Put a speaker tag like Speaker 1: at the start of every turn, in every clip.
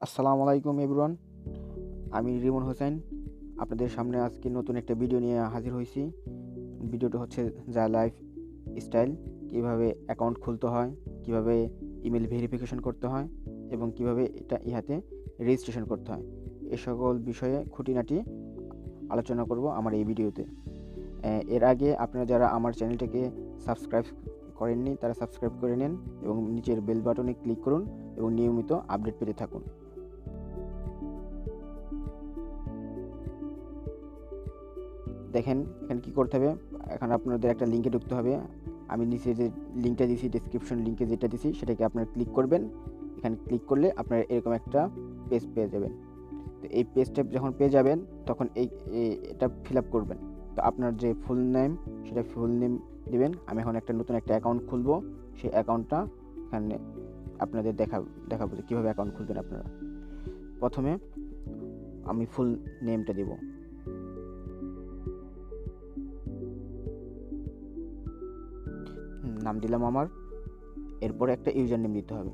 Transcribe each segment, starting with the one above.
Speaker 1: আসসালামু আলাইকুম এভরিওয়ান। আমি রিমন হোসেন আপনাদের সামনে আজকে নতুন একটা ভিডিও নিয়ে হাজির হয়েছি। ভিডিওটা হচ্ছে জা লাইফ স্টাইল, কীভাবে অ্যাকাউন্ট খুলতে হয়, কিভাবে ইমেল ভেরিফিকেশন করতে হয় এবং কিভাবে এটা ইহাতে রেজিস্ট্রেশন করতে হয়, এ সকল বিষয়ে খুঁটিনাটি আলোচনা করব আমার এই ভিডিওতে। এর আগে আপনারা যারা আমার চ্যানেলটাকে সাবস্ক্রাইব করেননি তারা সাবস্ক্রাইব করে নিন এবং নিচের বেল বাটনে ক্লিক করুন এবং নিয়মিত আপডেট পেতে থাকুন। দেখেন এখানে কী করতে হবে। এখন আপনাদের একটা লিঙ্কে ঢুকতে হবে। আমি নিচে যে লিঙ্কটা দিয়েছি, ডেসক্রিপশন লিঙ্কে যেটা দিয়েছি সেটাকে আপনারা ক্লিক করবেন। এখানে ক্লিক করলে আপনারা এরকম একটা পেজ পেয়ে যাবেন। তো এই পেজটা যখন পেয়ে যাবেন তখন এটা ফিল আপ করবেন। তো আপনার যে ফুল নেম সেটা ফুল নেম দেবেন। আমি এখন নতুন একটা অ্যাকাউন্ট খুলবো, সেই অ্যাকাউন্টটা এখানে আপনাদের দেখাবো যে কীভাবে অ্যাকাউন্ট খুলবেন আপনারা। প্রথমে আমি ফুল নেমটা দেব। নাম দিলাম আমার। এরপরে একটা ইউজার নেম দিতে হবে।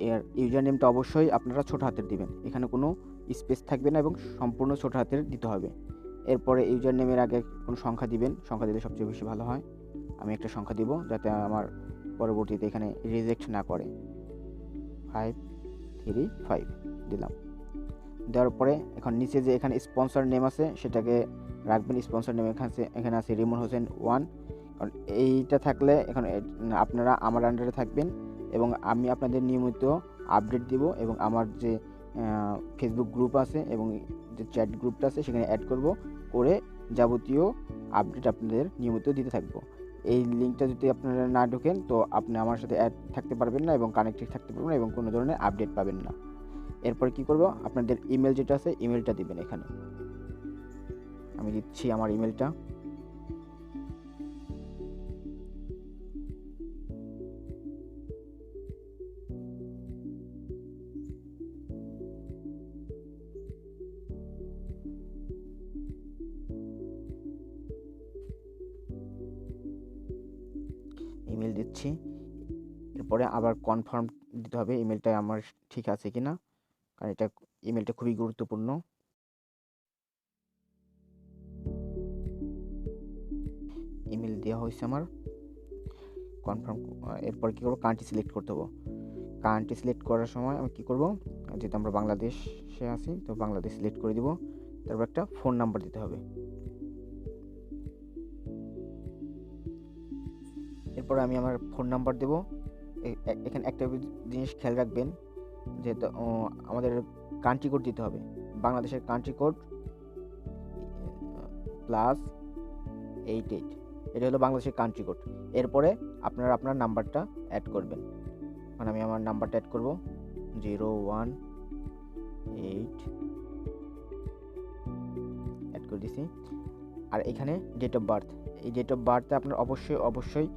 Speaker 1: এর ইউজার নেমটা অবশ্যই আপনারা ছোট হাতের দিবেন, এখানে কোনো স্পেস থাকবে না এবং সম্পূর্ণ ছোট হাতের দিতে হবে। এরপরে ইউজার নেমের আগে কোনো সংখ্যা দিবেন, সংখ্যা দিলে সবচেয়ে বেশি ভালো হয়। আমি একটা সংখ্যা দিব যাতে আমার পরবর্তীতে এখানে রিজেক্ট না করে। 535 দিলাম। দেওয়ার পরে এখন নিচে যে এখানে স্পন্সর নেম আছে সেটাকে রাখবেন। স্পন্সর নেম এখানে আছে রিমন হোসেন 1। কারণ এইটা থাকলে এখন আপনারা আমার আন্ডারে থাকবেন এবং আমি আপনাদের নিয়মিত আপডেট দিব এবং আমার যে ফেসবুক গ্রুপ আছে এবং যে চ্যাট গ্রুপটা আছে সেখানে অ্যাড করব, করে যাবতীয় আপডেট আপনাদের নিয়মিত দিতে থাকবো। এই লিঙ্কটা যদি আপনারা না ঢোকেন তো আপনি আমার সাথে অ্যাড থাকতে পারবেন না এবং কানেক্টেড থাকতে পারবেন না এবং কোনো ধরনের আপডেট পাবেন না। এরপর কি করব, আপনাদের ইমেল যেটা আছে ইমেলটা দিবেন। এখানে আমি দিচ্ছি আমার ইমেলটা। ইমেল দিচ্ছি। এরপরে আবার কনফার্ম দিতে হবে ইমেলটা আমার ঠিক আছে কিনা, কারণ এটা ইমেলটা খুবই গুরুত্বপূর্ণ। ইমেল দেওয়া হয়েছে আমার, কনফার্ম। এরপর কী করবো, কান্ট্রি সিলেক্ট করতে হবে। কান্ট্রি সিলেক্ট করার সময় আমি কী করব, যেহেতু আমরা বাংলাদেশে আছি তো বাংলাদেশ সিলেক্ট করে দিব। তারপর একটা ফোন নাম্বার দিতে হবে। এরপর আমি আমার ফোন নাম্বার দেব। এখানে একটা জিনিস খেয়াল রাখবেন, যেহেতু আমাদের কান্ট্রি কোড দিতে হবে। বাংলাদেশের কান্ট্রি কোড +88, এটা হলো বাংলাদেশের কান্ট্রি কোড। এরপরে আপনারা আপনার নাম্বারটা অ্যাড করবেন। মানে আমি আমার নাম্বারটা অ্যাড করব 018, অ্যাড করে দিছি। আর এখানে ডেট অফ বার্থ, এই ডেট অফ বার্থটা আপনার অবশ্যই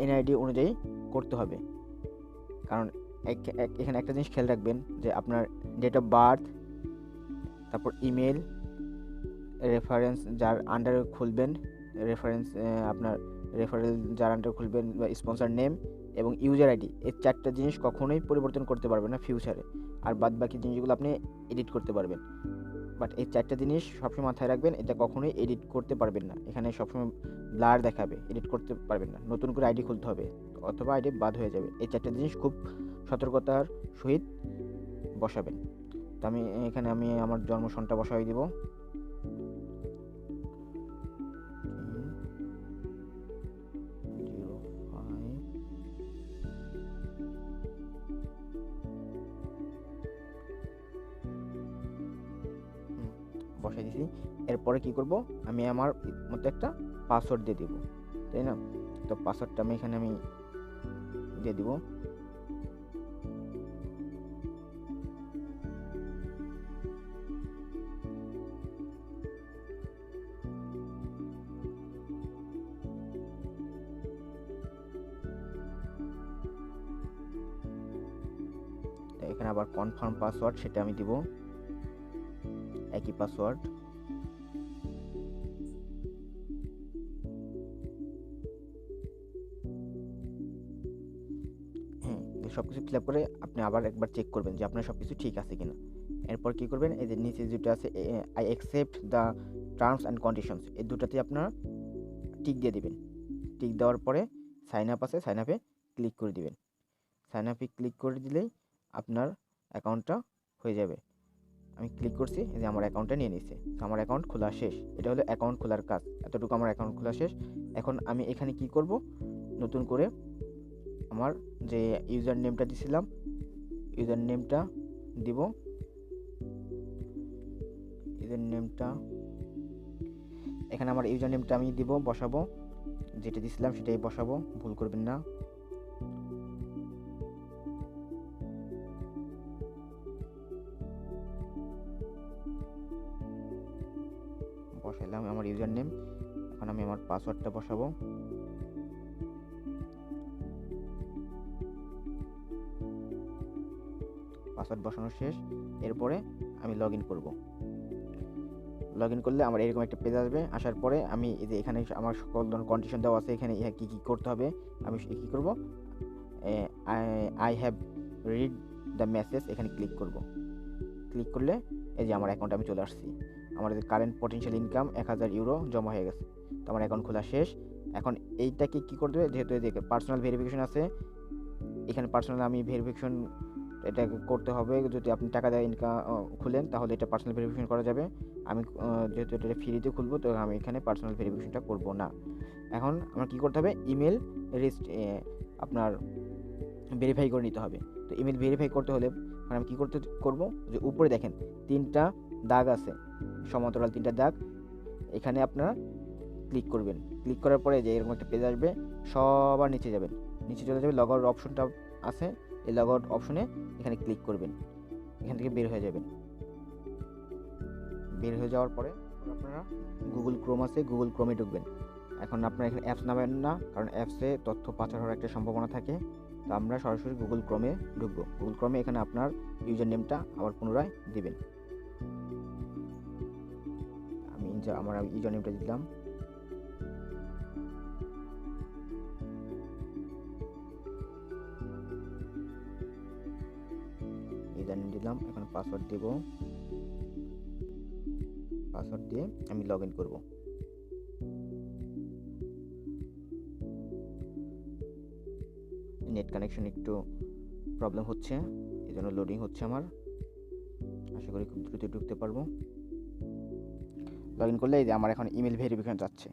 Speaker 1: এনআইডি অনুযায়ী করতে হবে। কারণ এখানে একটা জিনিস খেয়াল রাখবেন যে আপনার ডেট অফ বার্থ, তারপর ইমেল, রেফারেন্স যার আন্ডারে খুলবেন, আপনার রেফারেল যার আন্ডারে খুলবেন বা স্পন্সর নেম এবং ইউজার আইডি, এই চারটা জিনিস কখনোই পরিবর্তন করতে পারবেন না ফিউচারে। আর বাদ বাকি জিনিসগুলো আপনি এডিট করতে পারবেন, বাট এই চারটা জিনিস সবসময় মাথায় রাখবেন, এটা কখনোই এডিট করতে পারবেন না। এখানে সবসময় ব্লার দেখাবে, এডিট করতে পারবেন না। নতুন করে আইডি খুলতে হবে অথবা আইডি বাদ হয়ে যাবে। এই চারটা জিনিস খুব সতর্কতার সহিত বসাবেন। তো আমি আমার জন্ম সনটা বসাই দিব। বসাই দিছি। এরপরে কি করব, আমি আমার মতো একটা পাসওয়ার্ড দিয়ে দিব, তাই না? তো পাসওয়ার্ডটা আমি দিয়ে দিব। এখানে আবার কনফার্ম পাসওয়ার্ড, সেটা আমি দিব, একই পাসওয়ার্ড। সব কিছু ফিল আপ করে আপনি আবার একবার চেক করবেন যে আপনার সব কিছু ঠিক আছে কিনা। এরপর কী করবেন, এই যে নিচে যেটা আছে I accept the terms and conditions, এই দুটাতে আপনারা টিক দিয়ে দিবেন। টিক দেওয়ার পরে সাইন আপ আছে, সাইন আপে ক্লিক করে দিবেন। সাইন আপে ক্লিক করে দিলেই আপনার অ্যাকাউন্টটা হয়ে যাবে। আমি ক্লিক করছি, এই যে আমার অ্যাকাউন্টটা নিয়ে নিচ্ছে। তো আমার অ্যাকাউন্ট খোলা শেষ। এটা হলো অ্যাকাউন্ট খোলার কাজ, এতটুকু আমার অ্যাকাউন্ট খোলা শেষ। এখন আমি এখানে কি করব, নতুন করে আমার যে ইউজার নেমটা দিছিলাম, ইউজার নেমটা দিব। ইউজার নেমটা এখানে আমার ইউজার নেমটা আমি দিব, বসাবো, যেটা দিছিলাম সেটাই বসাবো, ভুল করবেন না। বসাইলাম আমার ইউজার নেম। এখন আমি আমার পাসওয়ার্ডটা বসাবো। পাসওয়ার্ড বসানো শেষ। এরপরে আমি লগ ইন করবো। লগ ইন করলে আমার এরকম একটা পেজ আসবে। আসার পরে আমি এই যে এখানে আমার সকল ধরনের কন্ডিশন দেওয়া আছে, এখানে কী কী করতে হবে আমি কী করব, I have read the message, এখানে ক্লিক করব। ক্লিক করলে এই যে আমার অ্যাকাউন্টে আমি চলে আসছি। আমার যে কারেন্ট পটেনশিয়াল ইনকাম 1000 ইউরো জমা হয়ে গেছে। তো আমার অ্যাকাউন্ট খোলা শেষ। এখন এইটাকে কী করতে হবে, যেহেতু এই যে পার্সোনাল ভেরিফিকেশন আছে, এখানে পার্সোনাল আমি ভেরিফিকেশন এটা করতে হবে। যদি আপনি টাকা দিয়ে ইনকাম খুলেন তাহলে এটা পার্সোনাল ভেরিফিকেশন করা যাবে। আমি যেহেতু এটা ফ্রিতে খুলবো, তো আমি এখানে পার্সোনাল ভেরিফিকেশনটা করব না। এখন আমার কী করতে হবে, ইমেল আপনার ভেরিফাই করে নিতে হবে। তো ইমেল ভেরিফাই করতে হলে আমি কী করব, যে উপরে দেখেন 3টা দাগ আছে, সমান্তরাল 3টা দাগ, এখানে আপনারা ক্লিক করবেন। ক্লিক করার পরে যে এরকম একটা পেজ আসবে, সবার নিচে যাবেন, নিচে চলে যাবে, লগ আউট অপশনটা আছে, এই লগ আউট অপশনে এখানে ক্লিক করবেন। এখান থেকে বের হয়ে যাবেন। বের হয়ে যাওয়ার পরে আপনারা গুগল ক্রোম আছে, গুগল ক্রোমে ঢুকবেন। এখন আপনারা এখানে অ্যাপস নামাবেন না, কারণ অ্যাপসে তথ্য পাচার হওয়ার একটা সম্ভাবনা থাকে। তো আমরা সরাসরি গুগল ক্রোমে ঢুকবো। গুগল ক্রোমে এখানে আপনার ইউজার নেমটা আবার পুনরায় দিবেন। আমি আমার ইউজার নেমটা দিলাম। ইউজার নেম দিলাম, এখন পাসওয়ার্ড দেব। পাসওয়ার্ড দিয়ে আমি লগ ইন করবো। নেট কানেকশন একটু প্রবলেম হচ্ছে, এই জন্য লোডিং হচ্ছে আমার। আশা করি খুব দ্রুত ঢুকতে পারবো। লগ ইন করলে এই যে আমার এখন ইমেল ভেরিফিকেশন যাচ্ছে।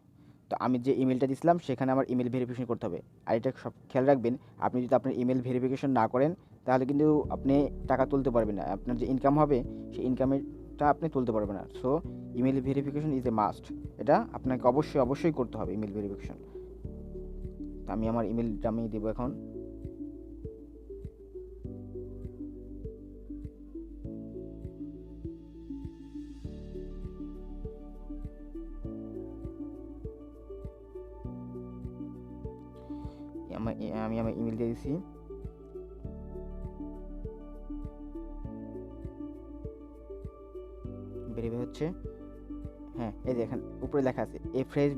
Speaker 1: তো আমি যে ইমেলটা দিয়েছিলাম সেখানে আমার ইমেল ভেরিফিকেশন করতে হবে। আর এটা সব খেয়াল রাখবেন, আপনি যদি আপনার ইমেল ভেরিফিকেশন না করেন তাহলে কিন্তু আপনি টাকা তুলতে পারবেন না। আপনার যে ইনকাম হবে সেই ইনকামেরটা আপনি তুলতে পারবেন না। So email verification is a must, এটা আপনাকে অবশ্যই করতে হবে, ইমেল ভেরিফিকেশন। তো আমি আমার ইমেলটা আমি দেবো এখন। আমি আমার ইমেল দিয়ে দিচ্ছি। ভেরিফাই হচ্ছে। হ্যাঁ, এই যে এখানে উপরে লেখা আছে এ fresh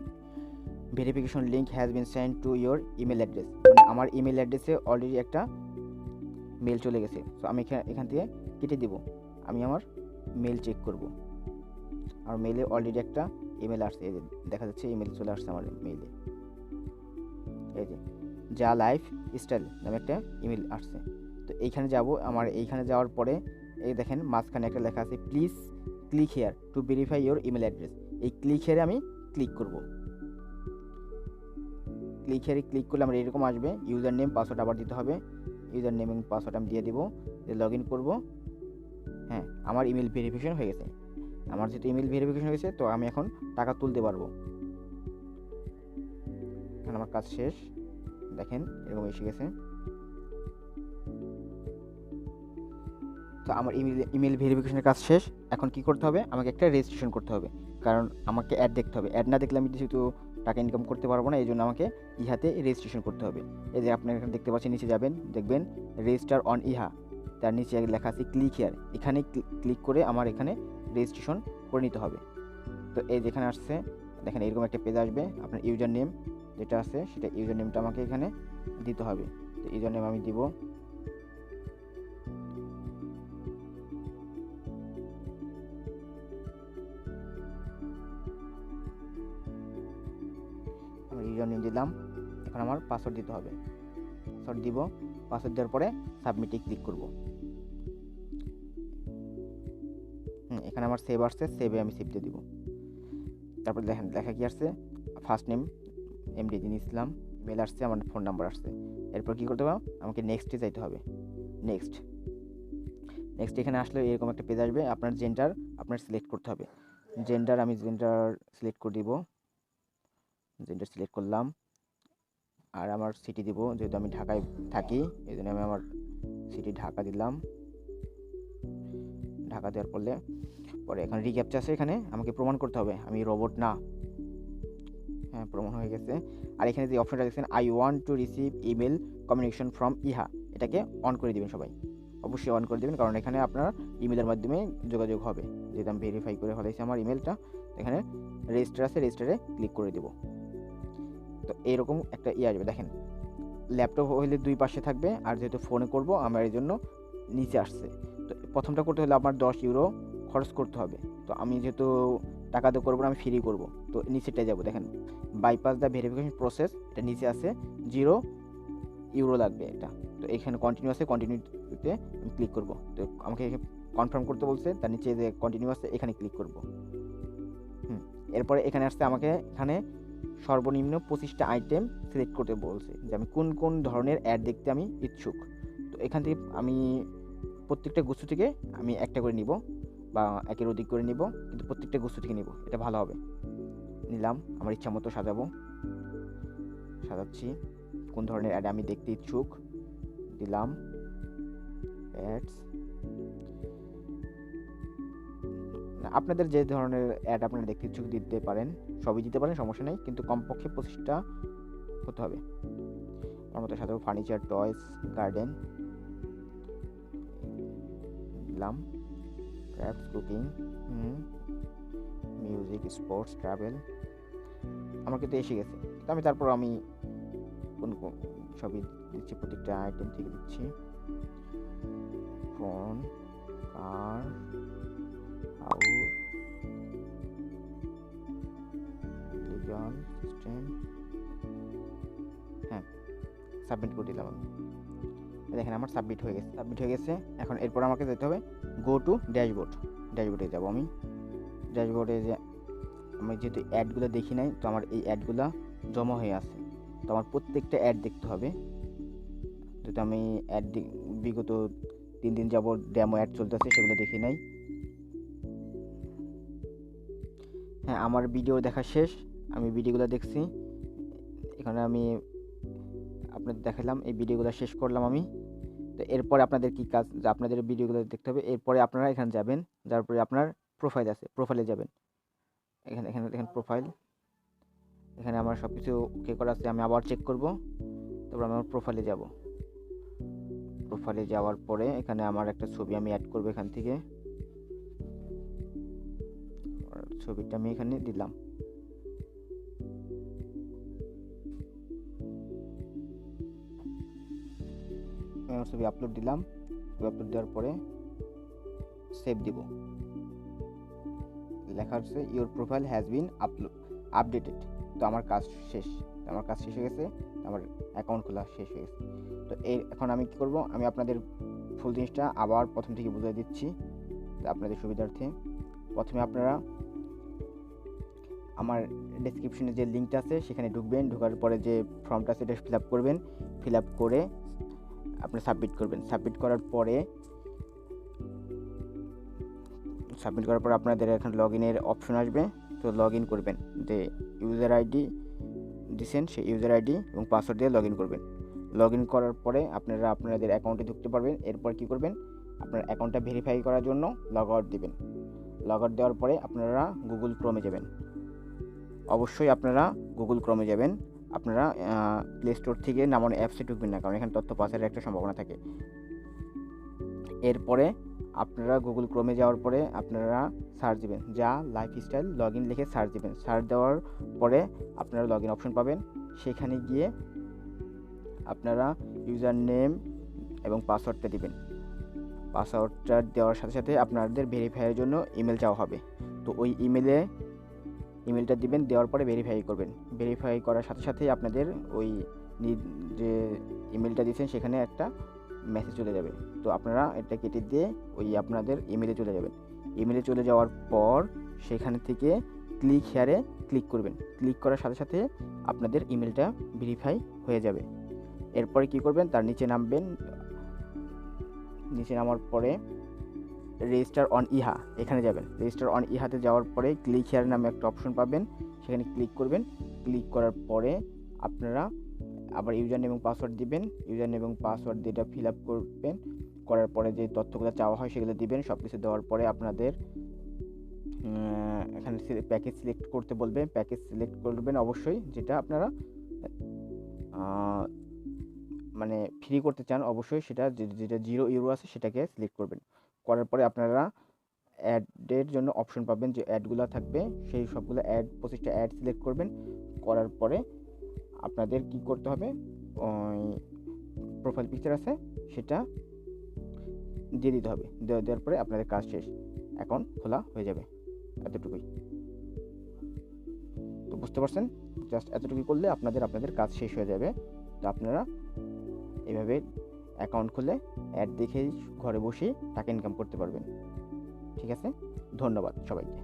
Speaker 1: verification link has been send to your email address, মানে আমার ইমেল অ্যাড্রেসে অলরেডি একটা মেল চলে গেছে। সো আমি এখান থেকে কেটে দিব। আমি আমার মেল চেক করব। আর মেলে অলরেডি একটা ইমেল আসছে, এই যে দেখা যাচ্ছে ইমেল চলে আসছে আমার মেইলে। এই যে জা লাইফ স্টাইল নামে একটা ইমেল আসছে। তো এইখানে যাব। আমার এইখানে যাওয়ার পরে এই দেখেন মাঝখানে একটা লেখা আছে please click here to verify your email address. এই ক্লিক হেয়ারে আমি ক্লিক করব। ক্লিক হেয়ারে ক্লিক করলে আমার এরকম আসবে, ইউজার নেম পাসওয়ার্ড আবার দিতে হবে। ইউজার নেম এবং পাসওয়ার্ড আমি দিয়ে দিব, লগ ইন করবো। হ্যাঁ, আমার ইমেল ভেরিফিকেশন হয়ে গেছে। আমার যেহেতু ইমেল ভেরিফিকেশন হয়ে গেছে, তো আমি এখন টাকা তুলতে পারবো। এখন আমার কাজ শেষ, দেখেন এরকম এসে গেছে। তো আমার ইমেল ভেরিফিকেশনের কাজ শেষ। এখন কি করতে হবে, আমাকে একটা রেজিস্ট্রেশন করতে হবে, কারণ আমাকে অ্যাড দেখতে হবে। অ্যাড না দেখলে আমি যেহেতু টাকা ইনকাম করতে পারবো না, এই জন্য আমাকে ইহাতে রেজিস্ট্রেশন করতে হবে। এই যে আপনার এখানে দেখতে পাচ্ছেন, নিচে যাবেন, দেখবেন রেজিস্টার অন ইহা, তার নিচে লেখা আছে ক্লিক হিয়ার। এখানে ক্লিক করে আমার এখানে রেজিস্ট্রেশন করে নিতে হবে। তো এই যেখানে আসছে দেখেন এরকম একটা পেজ আসবে, আপনার ইউজার নেম যেটা আছে সেটা ইউজার নেমটা আমাকে এখানে দিতে হবে। তো ইউজার নেম আমি দিব। ইউজার নেম দিলাম। এখন আমার পাসওয়ার্ড দিতে হবে, পাসওয়ার্ড দিব। পাসওয়ার্ড দেওয়ার পরে সাবমিটে ক্লিক করব। এখানে আমার সেভ আসছে, সেভে আমি সেভ দিয়ে দিব। তারপর দেখেন লেখা কি আসছে, ফার্স্ট নেম এমডি দিন ইসলাম, মেল আসছে, আমার ফোন নাম্বার আসছে। এরপর কী করতে হবে, আমাকে নেক্সটে যাইতে হবে। নেক্সট এখানে আসলে এরকম একটা পেজ আসবে, আপনার জেন্ডার আপনার সিলেক্ট করতে হবে। জেন্ডার আমি জেন্ডার সিলেক্ট করে দিব, জেন্ডার সিলেক্ট করলাম। আর আমার সিটি দিব, যেহেতু আমি ঢাকায় থাকি এই জন্য আমি আমার সিটি ঢাকা দিলাম। ঢাকা দেওয়ার পরে এখন রিক্যাপচা আছে, এখানে আমাকে প্রমাণ করতে হবে আমি রোবট না। হ্যাঁ, প্রমাণ হয়ে গেছে। আর এখানে যে অপশনটা দেখছেন, I want to receive email communication from ইহা, এটাকে অন করে দিবেন সবাই, অবশ্যই অন করে দেবেন, কারণ এখানে আপনার ইমেলের মাধ্যমে যোগাযোগ হবে। যেহেতু আমি ভেরিফাই করে ফেলেছি আমার ইমেলটা, এখানে রেজিস্টার আছে, রেজিস্টারে ক্লিক করে দেব। তো এইরকম একটা আসবে। দেখেন ল্যাপটপ হইলে দুই পাশে থাকবে, আর যেহেতু ফোনে করব আমার এই জন্য নিচে আসছে। তো প্রথমটা করতে হলে আমার 10 ইউরো খরচ করতে হবে। তো আমি যেহেতু টাকা দিয়ে করবো না, আমি ফ্রি করব, তো নিচেটায় যাব। দেখেন বাইপাস দ্য ভেরিফিকেশন প্রসেস, এটা নিচে আছে, 0 ইউরো লাগবে এটা। তো এখানে কন্টিনিউ আছে, কন্টিনিউতে আমি ক্লিক করব। তো আমাকে কনফার্ম করতে বলছে, তার নিচে যে কন্টিনিউ আছে এখানে ক্লিক করব। এরপরে এখানে আসছে, আমাকে এখানে সর্বনিম্ন 25টা আইটেম সিলেক্ট করতে বলছে, যে আমি কোন কোন ধরনের অ্যাড দেখতে আমি ইচ্ছুক। তো এখান থেকে আমি প্রত্যেকটা গুচ্ছ থেকে আমি একটা করে নিব, বা একের অধিক করে নিব, কিন্তু প্রত্যেকটা গুচ্ছ থেকে নিব, এটা ভালো হবে। নিলাম, আমার ইচ্ছা মতো সাজাচ্ছি কোন ধরনের অ্যাড আমি দেখতে ইচ্ছুক, দিলাম অ্যাডস। আপনাদের যে ধরনের অ্যাড আপনারা দেখতে ইচ্ছুক দিতে পারেন, সবই দিতে পারেন, সমস্যা নেই, কিন্তু কমপক্ষে 25টা হতে হবে। আমার মতো সাধারণ ফার্নিচার, টয়স, গার্ডেন দিলাম, crafts, cooking, music, sports, travel. আমার কিন্তু এসে গেছে, তো আমি তারপর আমি কোন সবই দিচ্ছি, প্রত্যেকটা আইটেম থেকে দিচ্ছি। ফোন, কার, হাউস, লিগাল সিস্টেম। হ্যাঁ, সাবমিট করে দিলাম আমি। দেখেন আমার সাবমিট হয়ে গেছে। এখন এরপর আমাকে যেতে হবে গো টু ড্যাশবোর্ডে যাব আমি। ড্যাশবোর্ডে যে আমি যেহেতু অ্যাডগুলো দেখি নাই, তো আমার এই অ্যাডগুলো জমা হয়ে আছে, তো আমার প্রত্যেকটা অ্যাড দেখতে হবে। যেহেতু আমি বিগত 3 দিন যাবত ডেমো অ্যাড চলতেছে, সেগুলো দেখি নাই। হ্যাঁ, আমার ভিডিও দেখা শেষ, আমি ভিডিওগুলো দেখছি। এখানে আমি আপনাদের দেখালাম, এই ভিডিওগুলো শেষ করলাম আমি। তো এরপরে আপনাদের কি কাজ, যে আপনাদের ভিডিওগুলো দেখতে হবে। এরপরে আপনারা এখানে যাবেন, যার পরে আপনার প্রোফাইল আছে, প্রোফাইলে যাবেন। এখানে দেখেন প্রোফাইল, এখানে আমার সব কিছু ওকে করা আছে। আমি আবার চেক করব, তারপর আমি আমার প্রোফাইলে যাব। প্রোফাইলে যাওয়ার পরে এখানে আমার একটা ছবি আমি অ্যাড করব, এখান থেকে ছবিটা আমি এখানে দিলাম। আমি ছবি আপলোড দিলাম, আপলোড দেওয়ার পরে সেভ দিব। লেখা হচ্ছে your profile has been updated. তো আমার কাজ শেষ হয়ে গেছে, আমার অ্যাকাউন্ট খোলা শেষ হয়ে গেছে। তো এখন আমি কি করব, আমি আপনাদের ফুল জিনিসটা আবার প্রথম থেকে বুঝিয়ে দিচ্ছি আপনাদের সুবিধার্থে। প্রথমে আপনারা আমার ডেসক্রিপশনে যে লিঙ্কটা আছে সেখানে ঢুকবেন, ঢোকার পরে যে ফর্মটা আছে এটা ফিল আপ করবেন, ফিল আপ করে আপনি সাবমিট করবেন। সাবমিট করার পরে আপনাদের এখানে লগ ইনের অপশন আসবে, তো লগ ইন করবেন। যে ইউজার আইডি দিচ্ছেন সেই ইউজার আইডি এবং পাসওয়ার্ড দিয়ে লগ ইন করবেন। লগ ইন করার পরে আপনারা আপনাদের অ্যাকাউন্টে ঢুকতে পারবেন। এরপর কি করবেন, আপনার অ্যাকাউন্টটা ভেরিফাই করার জন্য লগ আউট দিবেন। লগ আউট দেওয়ার পরে আপনারা গুগল ক্রোমে যাবেন। অবশ্যই আপনারা গুগল ক্রোমে যাবেন, আপনারা প্লে স্টোর থেকে নামানো অ্যাপসে ঢুকবেন না, কারণ এখানে তথ্য পাসের একটা সম্ভাবনা থাকে। এরপরে আপনারা গুগল ক্রোমে যাওয়ার পরে আপনারা সার্চ দিবেন, জা লাইফস্টাইল লগ ইন লিখে সার্চ দিবেন। সার্চ দেওয়ার পরে আপনারা লগ ইন অপশন পাবেন, সেখানে গিয়ে আপনারা ইউজার নেম এবং পাসওয়ার্ডটা দিবেন। পাসওয়ার্ডটা দেওয়ার সাথে সাথে আপনাদের ভেরিফাইয়ের জন্য ইমেল চাওয়া হবে। তো ওই ইমেলে ইমেলটা দিবেন, দেওয়ার পরে ভেরিফাই করবেন। ভেরিফাই করার সাথে সাথেই আপনাদের ওই যে ইমেলটা দিয়েছেন সেখানে একটা মেসেজ চলে যাবে। তো আপনারা এটা কেটে দিয়ে ওই আপনাদের ইমেলে চলে যাবেন। ইমেলে চলে যাওয়ার পর সেখান থেকে ক্লিক হেয়ারে ক্লিক করবেন। ক্লিক করার সাথে সাথে আপনাদের ইমেলটা ভেরিফাই হয়ে যাবে। এরপরে কি করবেন, তার নিচে নামবেন। নিচে নামার পরে রেজিস্টার অন ইহা এখানে যাবেন। রেজিস্টার অন ইহাতে যাওয়ার পরে ক্লিক হেয়ার নামে একটা অপশন পাবেন, সেখানে ক্লিক করবেন। ক্লিক করার পরে আপনারা আবার ইউজার নেম এবং পাসওয়ার্ড দিবেন। ইউজার নেম এবং পাসওয়ার্ড দিয়ে এটা ফিল আপ করবেন। করার পরে যে তথ্যগুলো চাওয়া হয় সেগুলো দিবেন। সব কিছু দেওয়ার পরে আপনাদের এখানে প্যাকেজ সিলেক্ট করতে বলবে। প্যাকেজ সিলেক্ট করবেন অবশ্যই, যেটা আপনারা মানে ফ্রি করতে চান অবশ্যই সেটা, যেটা 0 ইউরো আছে সেটাকে সিলেক্ট করবেন। করার পরে আপনারা অ্যাডের জন্য অপশন পাবেন, যে অ্যাডগুলো থাকবে সেই সবগুলো অ্যাড 25টা অ্যাড সিলেক্ট করবেন। করার পরে আপনাদের কি করতে হবে, ওই প্রোফাইল পিকচার আছে সেটা দিয়ে দিতে হবে। দেওয়ার পরে আপনাদের কাজ শেষ, অ্যাকাউন্ট খোলা হয়ে যাবে। এতটুকুই। তো বুঝতে পারছেন, জাস্ট এতটুকুই করলে আপনাদের কাজ শেষ হয়ে যাবে। তো আপনারা এভাবে অ্যাকাউন্ট খুলে অ্যাড দেখেই ঘরে বসেই টাকা ইনকাম করতে পারবেন। ঠিক আছে, ধন্যবাদ সবাইকে।